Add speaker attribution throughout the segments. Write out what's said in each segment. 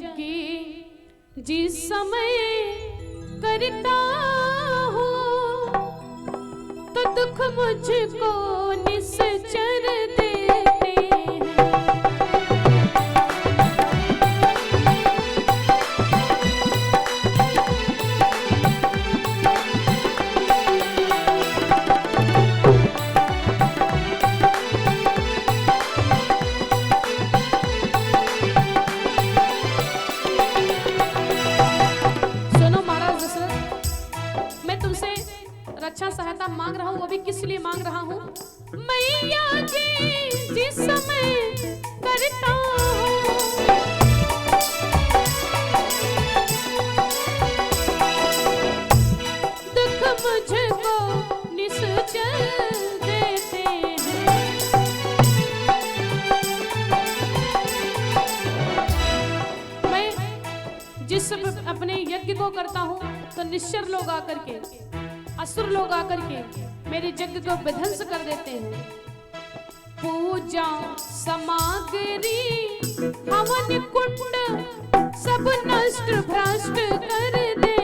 Speaker 1: जग्गी जिस समय करता हूँ तो दुख मुझको निश्चर देते हैं। रक्षा सहायता मांग रहा हूँ, वो भी किस लिए मांग रहा हूँ? मैया जी जिस समय करता हूँ दुख मुझको निश्चर देते हैं। मैं जिस अपने यज्ञ को करता हूँ तो निश्चर लोग आकर के, असुर लोग आकर के मेरे यज्ञ को विध्वंस कर देते हैं। पूजा सामग्री हवन कुंड सब नष्ट भ्रष्ट कर देते हैं।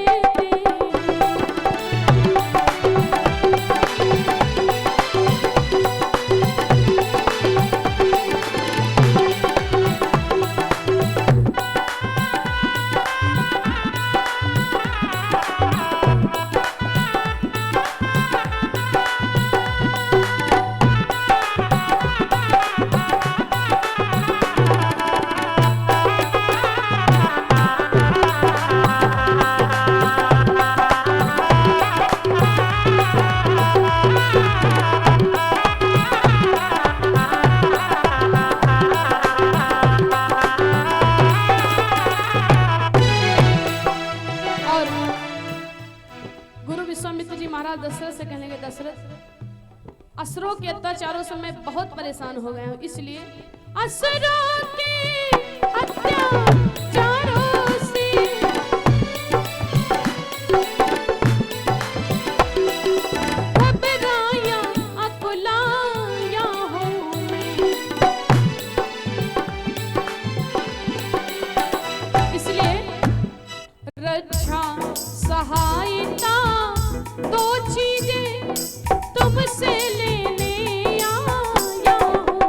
Speaker 1: दशरथ से कहने लगे, दशरथ असुरों के अत्याचारों से मैं बहुत परेशान हो गया हूँ, इसलिए असुरों के अत्याचारों से घबराया अकुलाया हूँ मैं, इसलिए रक्षा सहायता दो चीजें तुमसे लेने आया हूँ।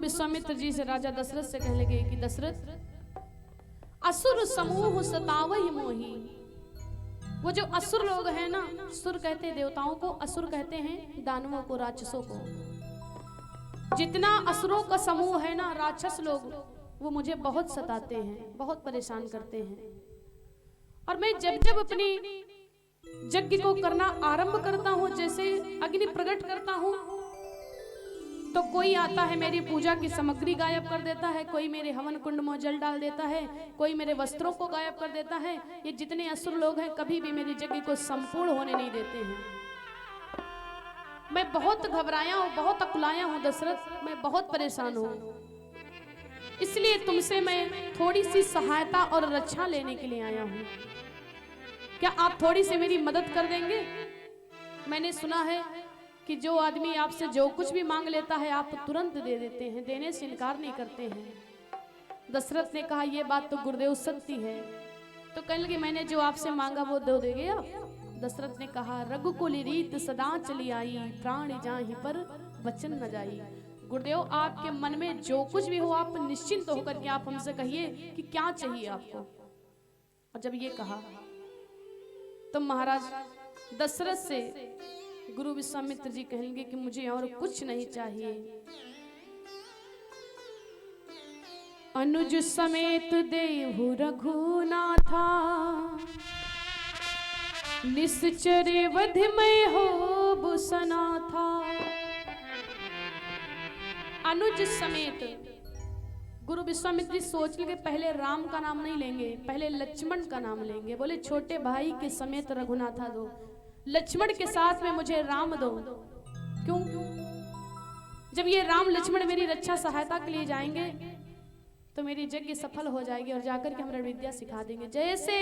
Speaker 1: विश्वामित्र जी से राजा दशरथ से कहने लगे कि दशरथ असुर समूह सतावहि मोही, वो जो असुर लोग हैं ना, सुर कहते हैं देवताओं को, असुर कहते हैं दानवों को, राक्षसों को। जितना असुरों का समूह है ना, राक्षस लोग, वो मुझे बहुत सताते हैं, बहुत परेशान करते हैं। और मैं जब जब अपनी यज्ञ को करना आरंभ करता हूँ, जैसे अग्नि प्रकट करता हूँ, तो कोई आता है मेरी पूजा की सामग्री गायब कर देता है, कोई मेरे हवन कुंड में जल डाल देता है, कोई मेरे वस्त्रों को गायब कर देता है। ये जितने असुर लोग हैं कभी भी मेरी यज्ञ को संपूर्ण होने नहीं देते हैं। मैं बहुत घबराया हूँ, बहुत अकुलाया हूँ दशरथ, मैं बहुत परेशान हूँ, इसलिए तुमसे मैं थोड़ी सी सहायता और रक्षा लेने के लिए आया हूँ। क्या आप थोड़ी सी मेरी मदद कर देंगे? मैंने सुना है कि जो आदमी आपसे जो कुछ भी मांग लेता है आप तुरंत दे देते हैं, देने से इनकार नहीं करते हैं। दशरथ ने कहा ये बात तो गुरुदेव सत्य है। तो कहने लगे मैंने जो आपसे मांगा वो दे देंगे आप? दशरथ ने कहा रघुकुल रीत सदा चली आई, प्राण जाहि पर वचन न जाई। गुरुदेव आपके मन में जो कुछ भी हो आप निश्चिंत होकर के आप हमसे कहिए कि क्या चाहिए आपको। और जब ये कहा तो महाराज दशरथ से गुरु विश्वामित्र जी कहेंगे कि मुझे और कुछ नहीं चाहिए। अनुज समेत देहु रघुनाथा, निश्चरे वधमय हो बुसना था। अनुज समेत गुरु विश्वामित्र जी सोच के पहले राम का नाम नहीं लेंगे, पहले लक्ष्मण का नाम लेंगे। बोले छोटे भाई के समेत रघुनाथा दो, लक्ष्मण के साथ में मुझे राम दो। क्यों? जब ये राम लक्ष्मण मेरी रक्षा सहायता के लिए जाएंगे तो मेरी यज्ञ सफल हो जाएगी और जाकर के हमारा विद्या सिखा देंगे। जैसे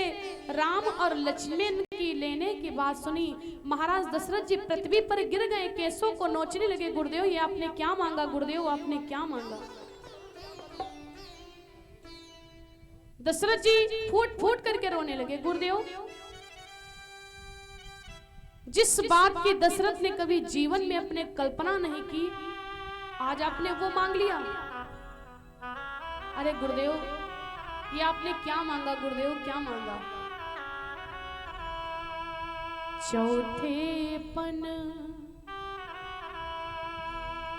Speaker 1: राम और लक्ष्मण की लेने की बात सुनी, महाराज दशरथ जी पृथ्वी पर गिर गए, केसों को नोचने लगे। गुरुदेव ये आपने क्या मांगा? गुरुदेव आपने क्या मांगा? दशरथ जी फूट फूट करके रोने लगे। गुरुदेव जिस बात की दशरथ ने कभी जीवन में अपने कल्पना नहीं की, आज आपने वो मांग लिया। अरे गुरुदेव ये आपने क्या मांगा? गुरुदेव क्या मांगा? चौथे पन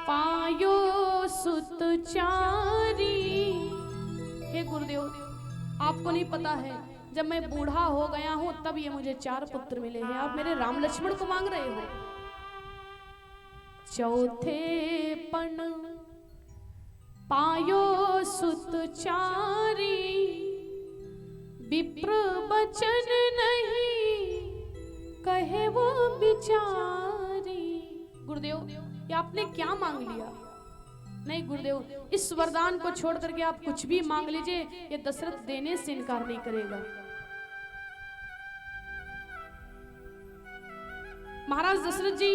Speaker 1: पायो सुत चारी। हे गुरुदेव आपको नहीं पता है, जब मैं बूढ़ा हो गया हूं तब ये मुझे 4 पुत्र मिले हैं, आप मेरे राम लक्ष्मण को मांग रहे हो। चौथे पन पायो सुत चारी, विप्र बचन नहीं कहे वो बिचारी। गुरुदेव ये आपने क्या मांग लिया? नहीं गुरुदेव इस वरदान को छोड़ करके आप कुछ भी मांग लीजिए, ये दशरथ देने से इनकार नहीं करेगा। महाराज दशरथ जी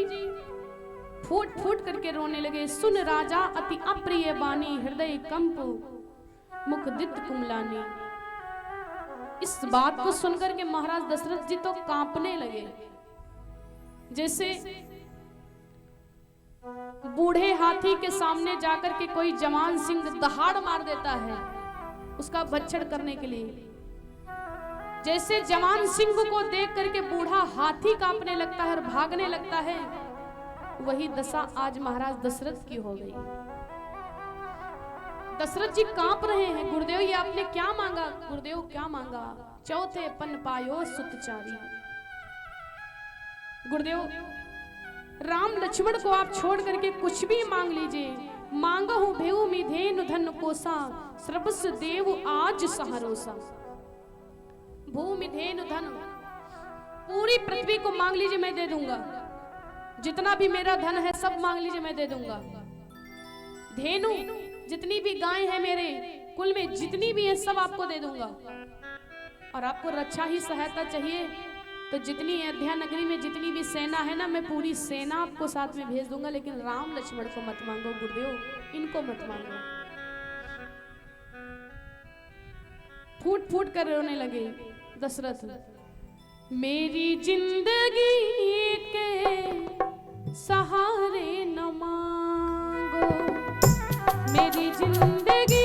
Speaker 1: फूट फूट करके रोने लगे। सुन राजा अति अप्रिय बानी, हृदय कंप मुख दित कुमलानी। इस बात को सुनकर के महाराज दशरथ जी तो कांपने लगे। जैसे बूढ़े हाथी के सामने जाकर के कोई जवान सिंह दहाड़ मार देता है उसका भक्षण करने के लिए, जैसे जवान सिंह को देख करके बूढ़ा हाथी कांपने लगता है और भागने लगता है, वही दशा आज महाराज दशरथ की हो गई। दशरथ जी कांप रहे हैं। गुरुदेव ये आपने क्या मांगा? गुरुदेव क्या मांगा? चौथे पन पायो सुतचारी। गुरुदेव राम लक्ष्मण को आप छोड़ करके कुछ भी मांग लीजिए। मांगा हूं भेऊ मिधेनु धन कोसा, सर्वस्व देव आज सहारोसा। भूमि धेनु धन, पूरी पृथ्वी को मांग लीजिए मैं दे दूंगा। जितना भी मेरा धन है सब मांग लीजिए मैं दे दूंगा। धेनु जितनी भी गाय है मेरे कुल में जितनी भी है सब आपको दे दूंगा। और आपको रक्षा ही सहायता चाहिए तो जितनी अयोध्या नगरी में जितनी भी सेना है ना, मैं पूरी सेना आपको साथ में भेज दूंगा, लेकिन राम लक्ष्मण को मत मांगो गुरुदेव, इनको मत मांगो। फूट फूट कर रोने लगे दशरथ। मेरी जिंदगी के सहारे न मांगो, मेरी जिंदगी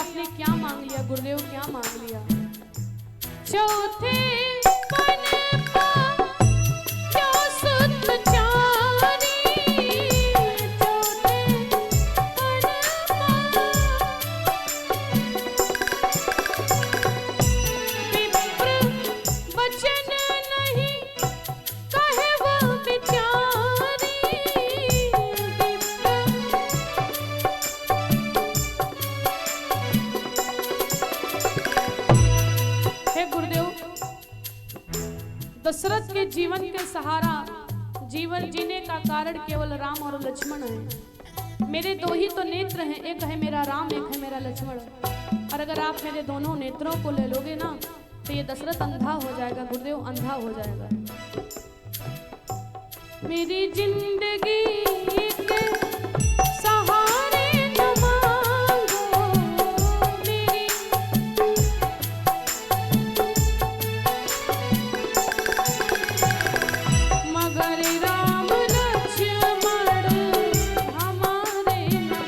Speaker 1: आपने क्या मांग लिया गुरुदेव, क्या मांग लिया? चौथे पन का क्यों सुत चारी, चौथे पन विप्र वचन नहीं कहे वो बिचारी, हे गुरुदेव, दशरथ के जीवन के सहारा, जीवन जीने का कारण केवल राम और लक्ष्मण है। मेरे दो ही तो नेत्र हैं, एक है मेरा राम, एक है मेरा लक्ष्मण। और अगर आप मेरे दोनों नेत्रों को ले लोगे ना तो ये दशरथ अंधा हो जाएगा गुरुदेव, अंधा हो जाएगा। मेरी जिंदगी के सहारे न मांगो, मेरी मगर राम लक्ष्मण हमारे न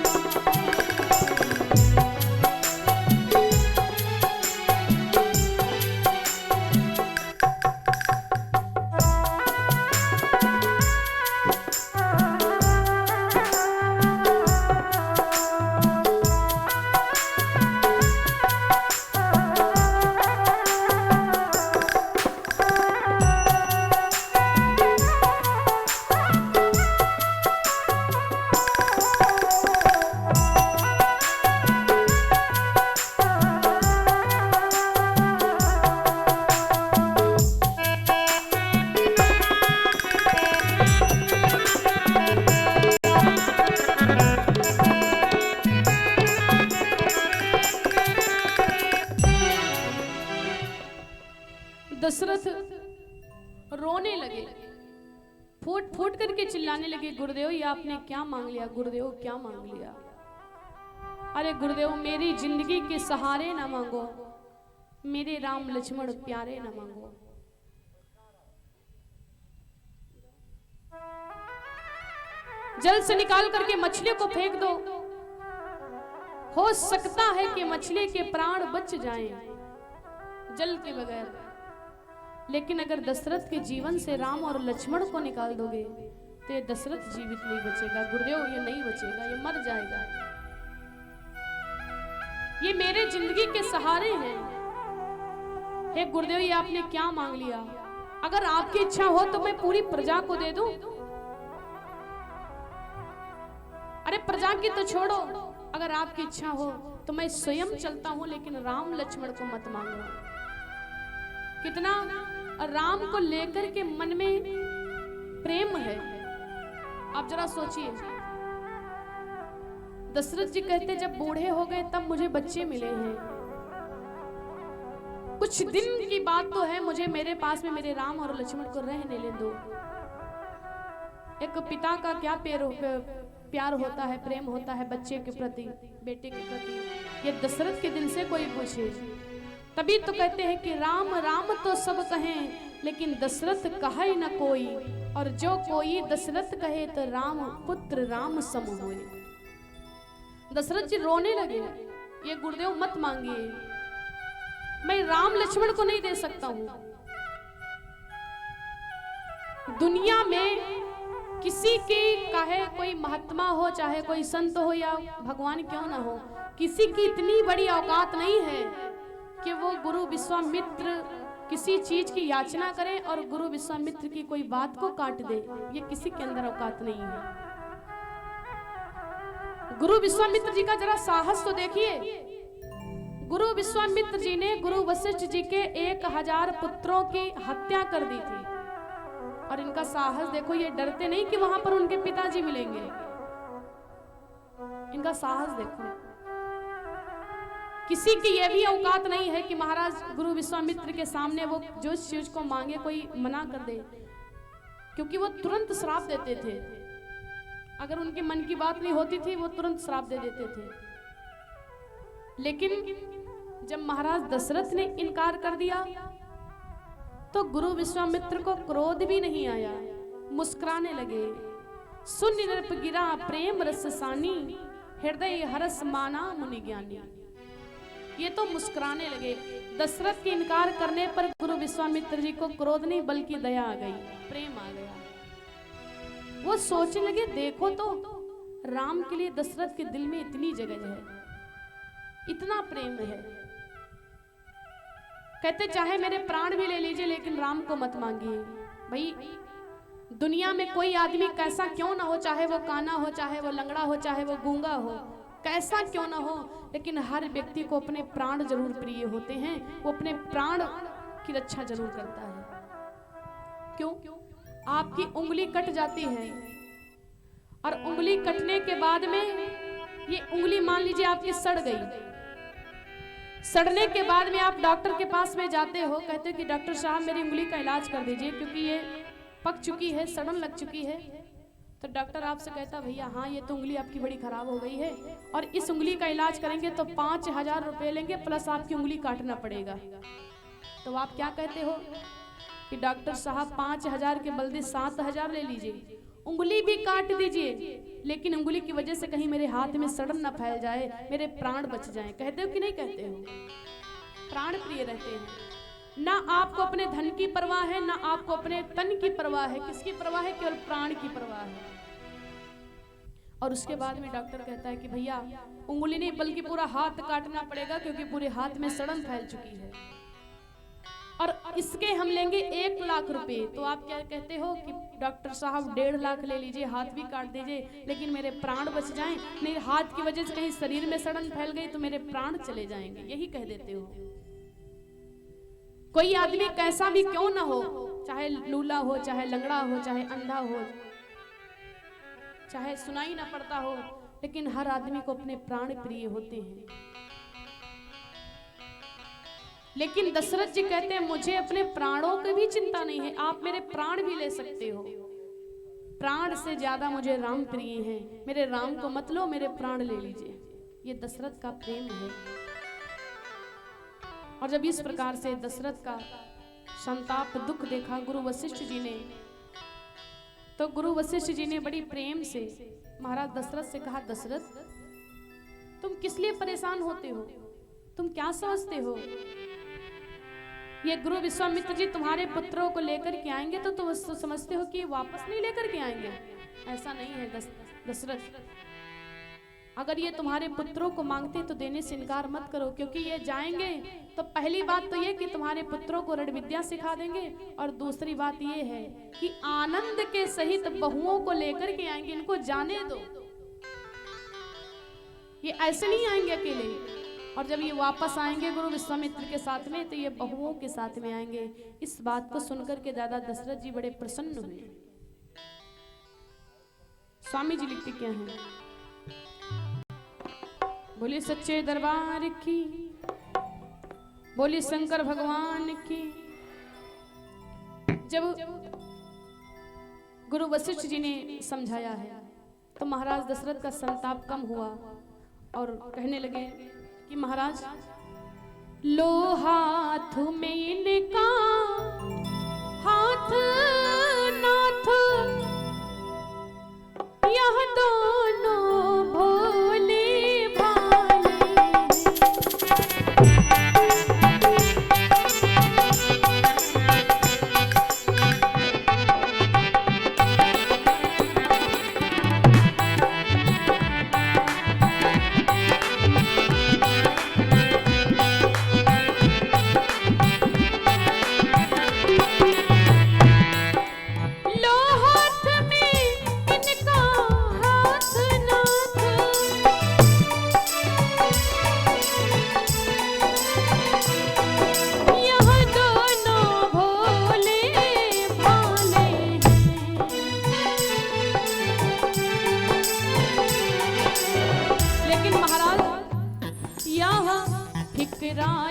Speaker 1: दशरथ रोने लगे, फूट फूट करके चिल्लाने लगे, गुरुदेव ये आपने क्या मांग लिया, गुरुदेव क्या मांग लिया? अरे गुरुदेव मेरी जिंदगी के सहारे ना मांगो, मेरे राम लक्ष्मण प्यारे ना मांगो। जल से निकाल करके मछली को फेंक दो, हो सकता है कि मछली के प्राण बच जाएं जल के बगैर, लेकिन अगर दशरथ के जीवन से राम और लक्ष्मण को निकाल दोगे तो ये दशरथ जीवित नहीं बचेगा गुरुदेव, ये नहीं बचेगा, ये मर जाएगा। ये मेरे जिंदगी के सहारे हैं। हे गुरुदेव ये आपने क्या मांग लिया? अगर आपकी इच्छा हो तो मैं पूरी प्रजा को दे दूं। अरे प्रजा की तो छोड़ो, अगर आपकी इच्छा हो तो मैं स्वयं चलता हूं, लेकिन राम लक्ष्मण को मत मांगो। कितना राम को लेकर के मन में प्रेम है, आप जरा सोचिए। दशरथ जी कहते जब बूढ़े हो गए तब मुझे बच्चे मिले हैं, कुछ दिन की बात तो है, मुझे मेरे पास में मेरे राम और लक्ष्मण को रहने ले दो। एक पिता का क्या प्यार होता है, प्रेम होता है बच्चे के प्रति, बेटे के प्रति। ये दशरथ के दिल से कोई पूछे, तभी तो कहते हैं कि राम राम तो सब कहें लेकिन दशरथ कहे न कोई, और जो कोई दशरथ कहे तो राम पुत्र राम सम होए। दशरथ जी रोने लगे, ये गुरुदेव मत मांगिए, मैं राम लक्ष्मण को नहीं दे सकता हूं। दुनिया में किसी की चाहे कोई महात्मा हो, चाहे कोई संत हो या भगवान क्यों ना हो, किसी की इतनी बड़ी औकात नहीं है कि वो गुरु विश्वामित्र किसी चीज की याचना करें और गुरु विश्वामित्र की कोई बात को काट दे। ये किसी के अंदर औकात नहीं है। गुरु विश्वामित्र जी का जरा साहस तो देखिए। गुरु विश्वामित्र जी ने गुरु वशिष्ठ जी के 1000 पुत्रों की हत्या कर दी थी, और इनका साहस देखो, ये डरते नहीं कि वहां पर उनके पिताजी मिलेंगे। इनका साहस देखो। किसी की यह भी औकात नहीं है कि महाराज गुरु विश्वामित्र के सामने वो जो चीज को मांगे कोई मना कर दे, क्योंकि वो तुरंत श्राप देते थे। अगर उनके मन की बात नहीं होती थी वो तुरंत श्राप दे देते थे। लेकिन जब महाराज दशरथ ने इनकार कर दिया तो गुरु विश्वामित्र को क्रोध भी नहीं आया, मुस्कुराने लगे। सुन नृप गिरा प्रेम रस सानी, हृदय हरस माना मुनि ज्ञानी। ये तो मुस्कुराने लगे। दशरथ के इनकार करने पर गुरु विश्वामित्र जी को क्रोध नहीं बल्कि दया आ गई, प्रेम आ गया। वो सोचने लगे देखो तो राम के लिए दशरथ के दिल में इतनी जगह है, इतना प्रेम है। कहते चाहे मेरे प्राण भी ले लीजिए लेकिन राम को मत मांगिए। भाई दुनिया में कोई आदमी कैसा क्यों ना हो, चाहे वो काना हो, चाहे वो लंगड़ा हो, चाहे वो गूंगा हो, कैसा क्यों ना हो, लेकिन हर व्यक्ति को अपने प्राण जरूर प्रिय होते हैं। वो अपने प्राण की रक्षा जरूर करता है। क्यों? आपकी उंगली कट जाती है और उंगली कटने के बाद में ये उंगली मान लीजिए आपकी सड़ गई, सड़ने के बाद में आप डॉक्टर के पास में जाते हो, कहते हो कि डॉक्टर साहब मेरी उंगली का इलाज कर दीजिए क्योंकि ये पक चुकी है, सड़न लग चुकी है। तो डॉक्टर आपसे कहता भैया हाँ ये तो उंगली आपकी बड़ी खराब हो गई है और इस उंगली का इलाज करेंगे तो 5,000 रुपए लेंगे प्लस आपकी उंगली काटना पड़ेगा। तो आप क्या कहते हो कि डॉक्टर साहब 5,000 के बदले 7,000 ले लीजिए, उंगली भी काट दीजिए, लेकिन उंगली की वजह से कहीं मेरे हाथ में सड़न ना फैल जाए, मेरे प्राण बच जाएं। कहते हो कि नहीं कहते हो? प्राण प्रिय रहते हैं। ना आपको अपने धन की परवाह है, ना आपको अपने तन की परवाह है। किसकी परवाह है? केवल प्राण की परवाह है। और उसके बाद में डॉक्टर कहता है कि भैया उंगली नहीं बल्कि पूरा हाथ काटना पड़ेगा क्योंकि पूरे हाथ में सड़न फैल चुकी है और इसके हम लेंगे 1 लाख रुपए। तो आप क्या कहते हो कि डॉक्टर साहब 1.5 लाख ले लीजिए, हाथ भी काट दीजिए, लेकिन मेरे प्राण बच जाएं, नहीं हाथ की वजह से कहीं शरीर में सड़न फैल गई तो मेरे प्राण चले जाएंगे, यही कह देते हो। कोई आदमी कैसा भी क्यों ना हो, चाहे लूला हो, चाहे लंगड़ा हो, चाहे अंधा हो, चाहे सुनाई ना पड़ता हो, लेकिन हर आदमी को अपने प्राण प्रिय होते हैं। लेकिन दशरथ जी कहते हैं मुझे अपने प्राणों की भी चिंता नहीं है, आप मेरे प्राण भी ले सकते हो, प्राण से ज्यादा मुझे राम प्रिय हैं, मेरे राम को मत लो, मेरे प्राण ले लीजिए। ये दशरथ का प्रेम है। और जब इस प्रकार से दशरथ का संताप दुख देखा गुरु वशिष्ठ जी ने, तो गुरु वशिष्ठ जी ने बड़ी प्रेम से महाराज दशरथ से कहा, दशरथ तुम किस लिए परेशान होते हो, तुम क्या समझते हो? ये गुरु विश्वामित्र जी तुम्हारे पुत्रों को लेकर के आएंगे तो तुम समझते हो कि वापस नहीं लेकर के आएंगे? ऐसा नहीं है दशरथ, अगर ये तुम्हारे पुत्रों को मांगते तो देने से इनकार मत करो, क्योंकि ये जाएंगे तो पहली बात तो ये कि तुम्हारे पुत्रों को रण विद्या सिखा देंगे, और दूसरी बात ये है कि आनंद के सहित बहुओं को लेकर के आएंगे। इनको जाने दो, ये ऐसे नहीं आएंगे अकेले, और जब ये वापस आएंगे गुरु विश्वामित्र के साथ में तो ये बहुओं के साथ में आएंगे। इस बात को सुनकर के दादा दशरथ जी बड़े प्रसन्न हुए। स्वामी जी लिखते क्या हैं, बोले सच्चे दरबार की, बोले शंकर भगवान की। जब गुरु वशिष्ठ जी ने समझाया है तो महाराज दशरथ का संताप कम हुआ और कहने लगे कि महाराज लो हाथ में इनका हाथ नाथ, यह दोनों भोले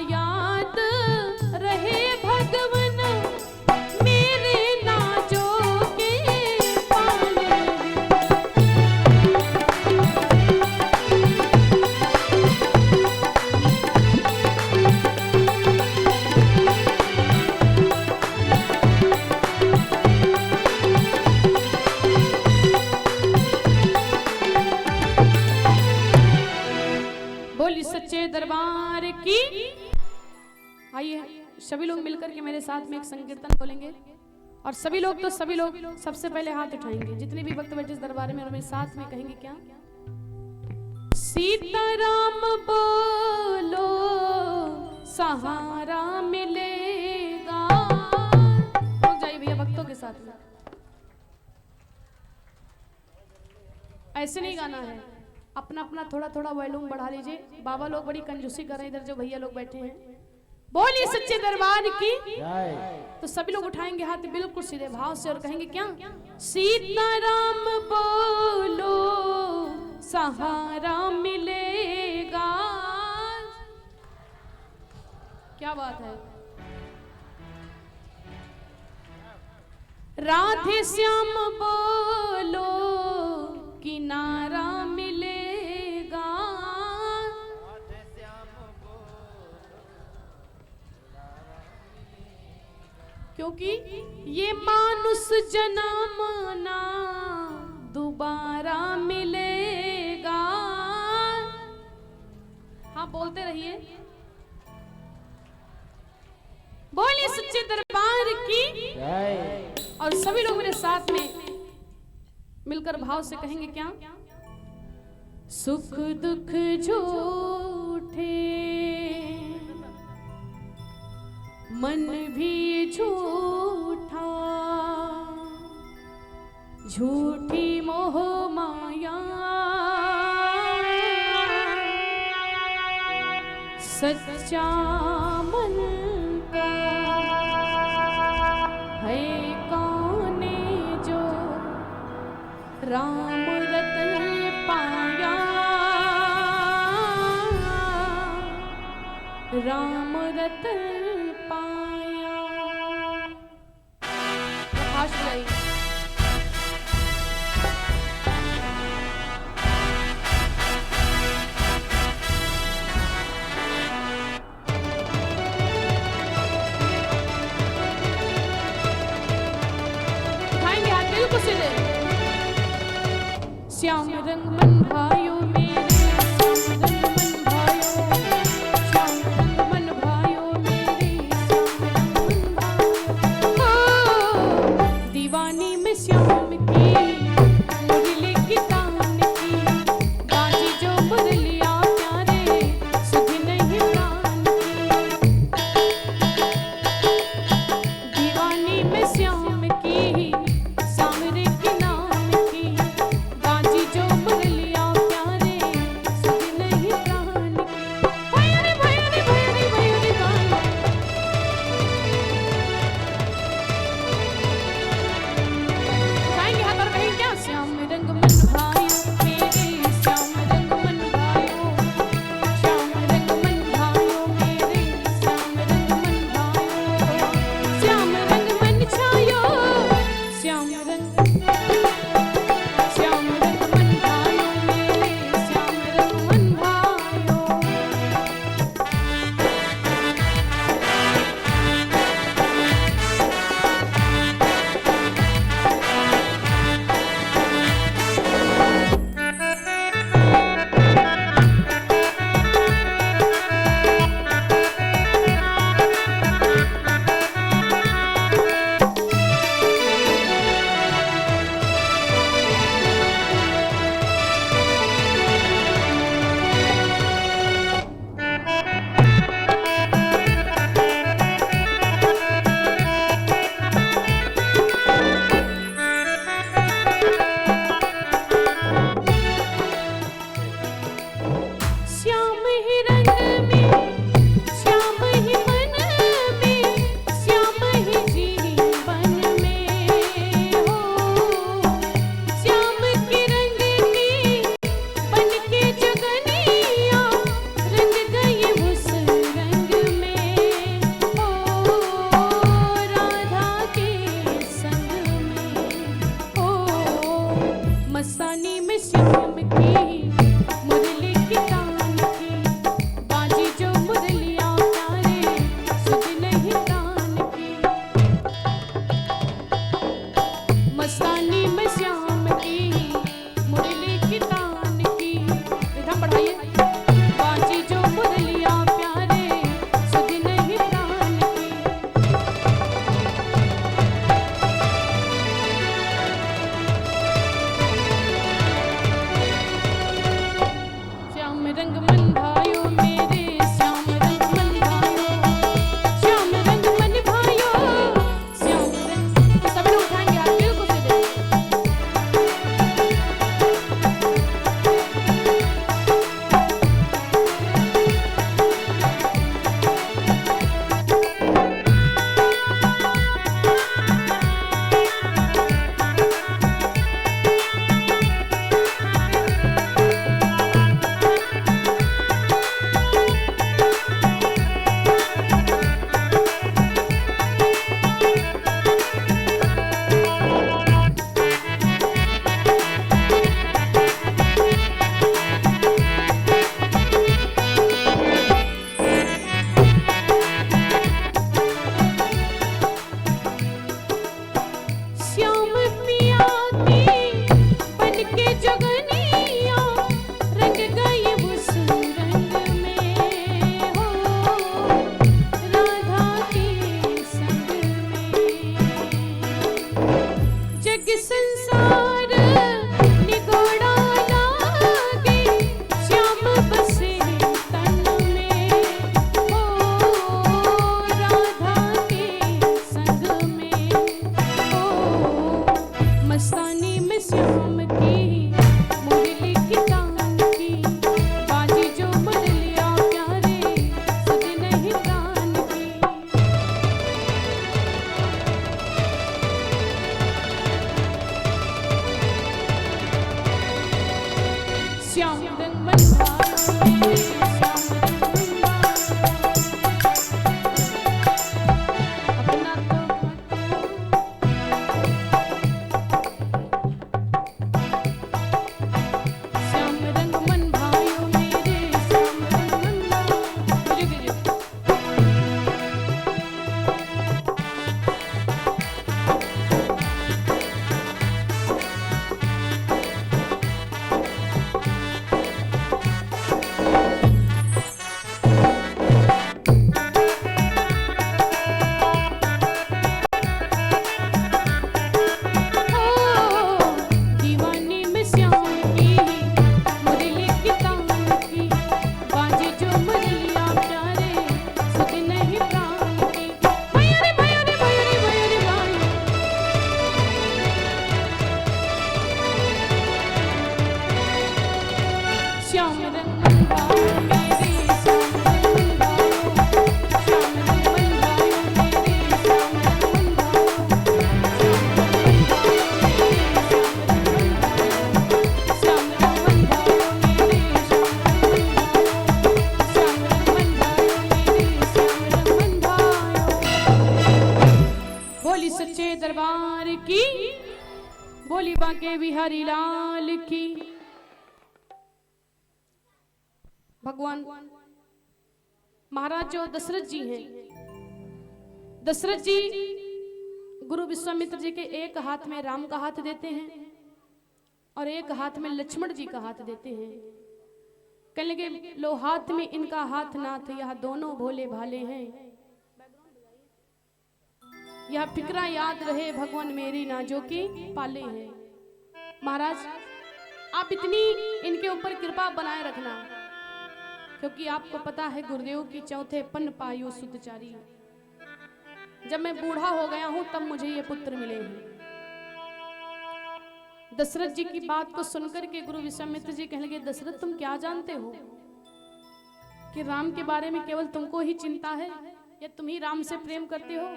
Speaker 1: याद रहे भगवन मेरे नाजों के पाले। बोली सच्चे दरबार दरबार की। आइए सभी लोग मिलकर के मेरे साथ में एक संकीर्तन बोलेंगे और सभी लोग सबसे पहले हाथ उठाएंगे। जितने भी भक्त बैठे इस दरबार में और मेरे साथ में कहेंगे क्या? सीताराम बोलो सहारा मिलेगा। रुक जाइए भैया भक्तों के साथ में, ऐसे नहीं गाना है, अपना अपना थोड़ा थोड़ा वॉल्यूम बढ़ा लीजिए। बाबा लोग बड़ी कंजूसी कर रहे हैं इधर जो भैया लोग बैठे हैं। बोलिए सच्चे दरबार की। तो सभी लोग उठाएंगे हाथ बिल्कुल सीधे भाव से और कहेंगे क्या? सीताराम बोलो सहारा मिलेगा। क्या बात है। राधे श्याम बोलो किनारा मिलेगा। क्योंकि ये मानुष जन्म ना दोबारा मिलेगा। हाँ बोलते रहिए। बोलिए सच्चे दरबार की। और सभी लोग मेरे साथ में मिलकर भाव से कहेंगे क्या? सुख दुख झूठे मन भी झूठा, झूठी मोह माया, सच्चा मन का है कौने जो राम रतन पाया, राम रतन पाया। प्रकाश भाई उठाएंगे हाथ बिल्कुल सीधे। श्याम रंग मन भाइयों मेरे, श्याम रंग मन भाइयों, श्याम रंग मन भाइयों मेरे, श्याम रंग मन भाइयों। दीवानी में श्याम की मुरली की तान की, बाजी जो मुरलिया प्यारे सुध नहीं प्राण की। दीवानी में श्याम की सांवरे के नाम की, बाजी जो मुरली बोली बांके बिहारी लाल की। भगवान महाराज जो दशरथ जी हैं, दशरथ जी गुरु विश्वामित्र जी के एक हाथ में राम का हाथ देते हैं और एक हाथ में लक्ष्मण जी का हाथ देते हैं। कहने लगे लो हाथ में इनका हाथ नाथ, यह दोनों भोले भाले हैं, यह फिक्रा याद रहे भगवान मेरी ना जो कि पाले हैं। महाराज आप इतनी इनके ऊपर कृपा बनाए रखना, क्योंकि आपको पता है गुरुदेव की चौथे पन पायो सुतचारी, जब मैं बूढ़ा हो गया हूं तब मुझे ये पुत्र मिले हैं। दशरथ जी की बात को सुनकर के गुरु विश्वामित्र जी कहने लगे दशरथ तुम क्या जानते हो कि राम के बारे में केवल तुमको ही चिंता है, या तुम ही राम से प्रेम करते हो?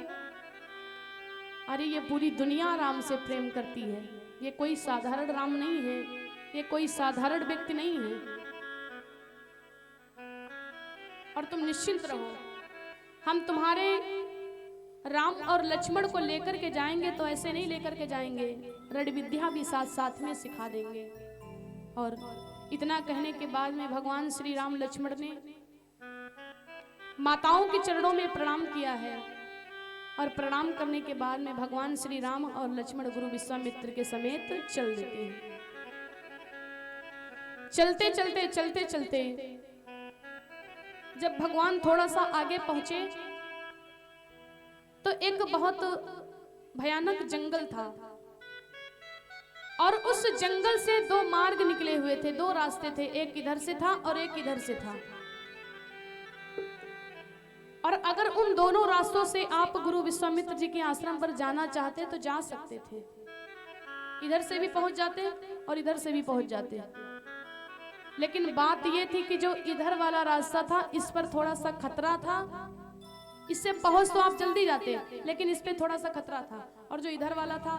Speaker 1: अरे ये पूरी दुनिया राम से प्रेम करती है, ये कोई साधारण राम नहीं है, ये कोई साधारण व्यक्ति नहीं है। और तुम निश्चिंत रहो, हम तुम्हारे राम और लक्ष्मण को लेकर के जाएंगे तो ऐसे नहीं लेकर के जाएंगे, रण विद्या भी साथ साथ में सिखा देंगे। और इतना कहने के बाद में भगवान श्री राम लक्ष्मण ने माताओं के चरणों में प्रणाम किया है, और प्रणाम करने के बाद में भगवान श्री राम और लक्ष्मण गुरु विश्वामित्र के समेत चल देते हैं। चलते चलते चलते चलते जब भगवान थोड़ा सा आगे पहुंचे तो एक बहुत भयानक जंगल था, और उस जंगल से दो मार्ग निकले हुए थे, दो रास्ते थे, एक इधर से था और एक इधर से था। और अगर उन दोनों रास्तों से आप गुरु विश्वामित्र जी के आश्रम पर जाना चाहते तो जा सकते थे, इधर से भी पहुंच जाते और इधर से भी पहुंच जाते। लेकिन बात यह थी कि जो इधर वाला रास्ता था इस पर थोड़ा सा खतरा था, इससे पहुंच तो आप जल्दी जाते, लेकिन इस पे थोड़ा सा खतरा था। और जो इधर वाला था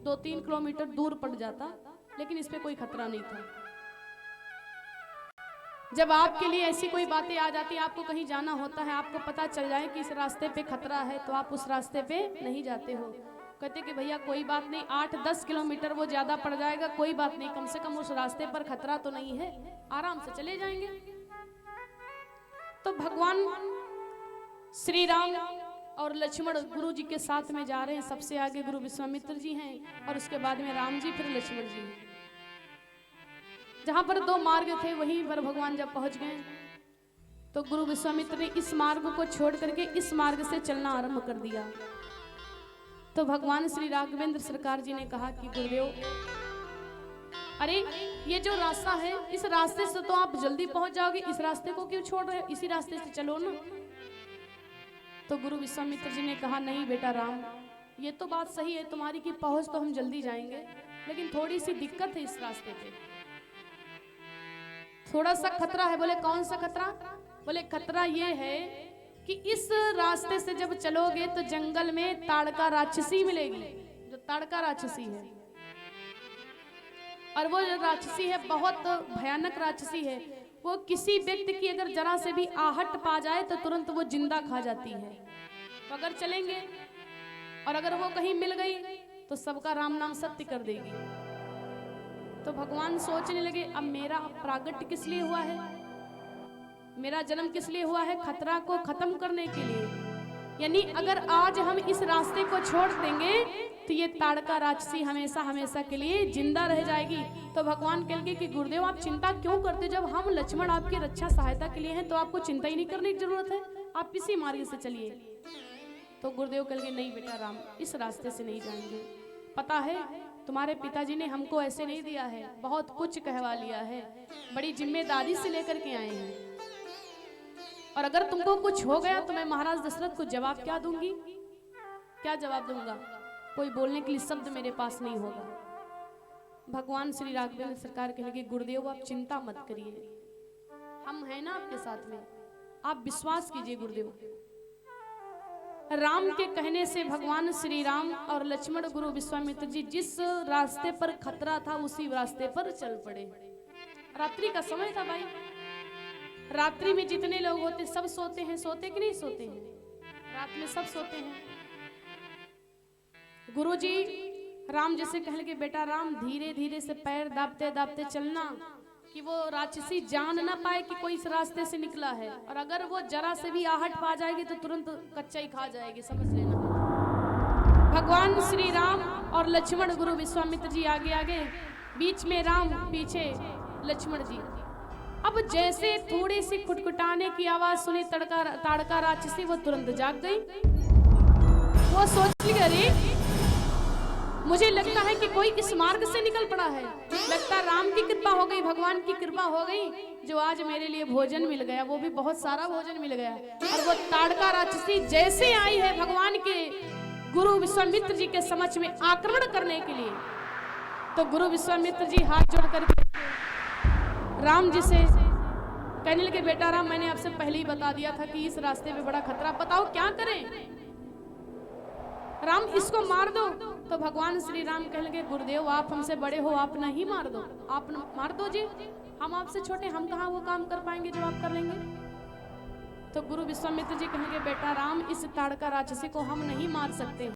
Speaker 1: 2-3 किलोमीटर दूर पड़ जाता, लेकिन इस पे कोई खतरा नहीं था। जब आपके लिए ऐसी कोई बातें आ जाती, आपको कहीं जाना होता है, आपको पता चल जाए कि इस रास्ते पे खतरा है, तो आप उस रास्ते पे नहीं जाते हो। कहते कि भैया कोई बात नहीं, 8-10 किलोमीटर वो ज्यादा पड़ जाएगा, कोई बात नहीं, कम से कम उस रास्ते पर खतरा तो नहीं है, आराम से चले जाएंगे। तो भगवान श्री राम और लक्ष्मण गुरु जी के साथ में जा रहे हैं। सबसे आगे गुरु विश्वामित्र जी हैं और उसके बाद में राम जी, फिर लक्ष्मण जी। जहां पर दो मार्ग थे वहीं पर भगवान जब पहुंच गए तो गुरु विश्वामित्र ने इस मार्ग को छोड़ करके इस मार्ग से चलना आरंभ कर दिया। तो भगवान श्री राघवेंद्र सरकार जी ने कहा कि गुरुदेव, अरे ये जो रास्ता है इस रास्ते से तो आप जल्दी पहुंच जाओगे, इस रास्ते को क्यों छोड़ रहे हो, इसी रास्ते से चलो ना। तो गुरु विश्वामित्र जी ने कहा नहीं बेटा राम, ये तो बात सही है तुम्हारी कि पहुंच तो हम जल्दी जाएंगे, लेकिन थोड़ी सी दिक्कत है इस रास्ते पे, थोड़ा सा खतरा है। बोले कौन सा खतरा? बोले खतरा ये है कि इस रास्ते से जब चलोगे तो जंगल में ताड़का राक्षसी मिलेगी, जो ताड़का राक्षसी है, और वो जो राक्षसी है बहुत भयानक राक्षसी है। वो किसी व्यक्ति की अगर जरा से भी आहट पा जाए तो तुरंत वो जिंदा खा जाती है। तो अगर चलेंगे और अगर वो कहीं मिल गई तो सबका राम नाम सत्य कर देगी। तो भगवान सोचने लगे अब मेरा प्रागट्य किस लिए हुआ है, मेरा जन्म किस लिए हुआ है? खतरा को खत्म करने के लिए। यानी अगर आज हम इस रास्ते को छोड़ देंगे तो ये ताड़का राक्षसी हमेशा हमेशा के लिए जिंदा रह जाएगी। तो भगवान कह लगे कि गुरुदेव आप चिंता क्यों करते, जब हम लक्ष्मण आपकी रक्षा सहायता के लिए हैं तो आपको चिंता ही नहीं करने की जरूरत है, आप इसी मार्ग से चलिए। तो गुरुदेव कह लगे नहीं बेटा राम, इस रास्ते से नहीं जाएंगे, पता है तुम्हारे पिताजी ने हमको ऐसे नहीं दिया है, बहुत कुछ कहवा लिया है, बड़ी जिम्मेदारी से लेकर के आए हैं, और अगर तुमको कुछ हो गया तो मैं महाराज दशरथ को जवाब क्या दूंगी, क्या जवाब दूंगा? कोई बोलने के लिए शब्द मेरे पास नहीं होगा। भगवान श्री राघवेंद्र सरकार कह लगे गुरुदेव आप चिंता मत करिए, हम हैं ना आपके साथ में, आप विश्वास कीजिए गुरुदेव। राम के कहने से भगवान श्री राम और लक्ष्मण गुरु विश्वामित्र जी जिस रास्ते पर खतरा था उसी रास्ते पर चल पड़े। रात्रि का समय था भाई, रात्रि में जितने लोग होते सब सोते हैं, सोते कि नहीं सोते हैं? रात में सब सोते हैं। गुरुजी राम जैसे कहने के बेटा राम धीरे धीरे से पैर दाबते दाबते चलना कि वो राक्षसी जान ना पाए कि कोई इस रास्ते से निकला है, और अगर वो जरा से भी आहट पा जाएगी तो तुरंत कच्चा ही खा जाएगी, समझ लेना। भगवान श्री राम और लक्ष्मण गुरु विश्वामित्र जी आगे आगे, बीच में राम, पीछे लक्ष्मण जी। अब जैसे थोड़ी सी खुटखुटाने की आवाज सुनी ताड़का राक्षसी, वो तुरंत जाग गई। वो सोच ली अरे मुझे लगता है कि कोई इस मार्ग से निकल पड़ा है, लगता राम की कृपा हो गई, भगवान की कृपा हो गई, जो आज मेरे लिए भोजन मिल गया, वो भी बहुत सारा भोजन मिल गया। और वो ताड़का राक्षसी जैसे आई है भगवान के गुरु विश्वामित्र जी के समक्ष में आक्रमण करने के लिए, तो गुरु विश्वामित्र जी हाथ जोड़ करके राम जी से कहने लगे बेटा राम, मैंने आपसे पहले ही बता दिया था कि इस रास्ते में बड़ा खतरा, बताओ क्या करें? राम इसको मार दो। तो भगवान श्री राम कहने लगे गुरुदेव आप हमसे बड़े हो, आप नहीं मार दो, आप मार दो जी, हम आपसे छोटे, हम कहाँ वो काम कर पाएंगे जो आप कर लेंगे। तो गुरु विश्वामित्र जी कहेंगे बेटा राम, इस ताड़का राक्षसी को हम नहीं मार सकते।